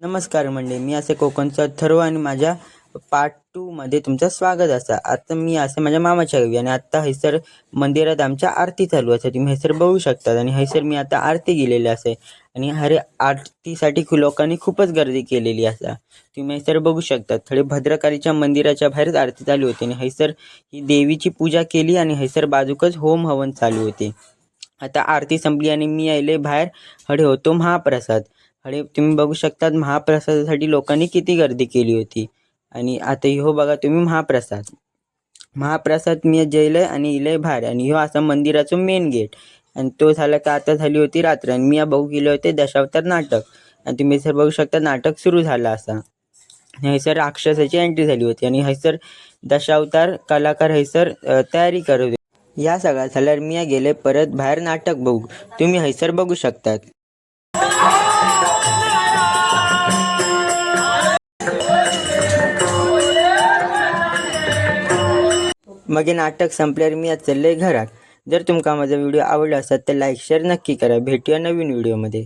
नमस्कार मंडळी, मी असे कोकणचा अथर्व आणि माझ्या पार्ट 2 मध्ये तुमचं स्वागत असा. आता मी असे माझ्या मामाच्या गावी आणि आता हैसर मंदिरात आमच्या आरती चालू असा. तुम्ही हैसर बघू शकतात आणि हैसर मी आता आरती गेलेली असे आणि हरे आरतीसाठी लोकांनी खूपच गर्दी केलेली असा. तुम्ही हैसर बघू शकतात. थोडे भद्रकालीच्या मंदिराच्या बाहेरच आरती चालू होती आणि हैसर ही देवीची पूजा केली आणि हैसर बाजूकच होम हवन चालू होते. आता आरती संपली आणि मी आले बाहेर. हडे होतो महाप्रसाद. आणि तुम्ही बघू शकतात महाप्रसादासाठी लोकांनी किती गर्दी केली होती. आणि आता ह्यो बघा तुम्ही महाप्रसाद मी जेलय आणि इलय बाहेर आणि ह्यो असा मंदिराचं मेन गेट. आणि तो झाला का आता झाली होती रात्र आणि मी बघू गेले होते दशावतार नाटक. आणि तुम्ही सर बघू शकता नाटक सुरू झालं असा. हैसर राक्षसाची एंट्री झाली होती आणि हैसर दशावतार कलाकार हैसर तयारी करत होते. या सगळ्या झाल्यावर मी गेले परत बाहेर नाटक बघू. तुम्ही हैसर बघू शकतात. मग हे नाटक संपल्यावर मी आज चालले घरात. जर तुमका माझा व्हिडिओ आवडला असेल तर लाईक शेअर नक्की करा. भेटूया नवीन व्हिडिओमध्ये.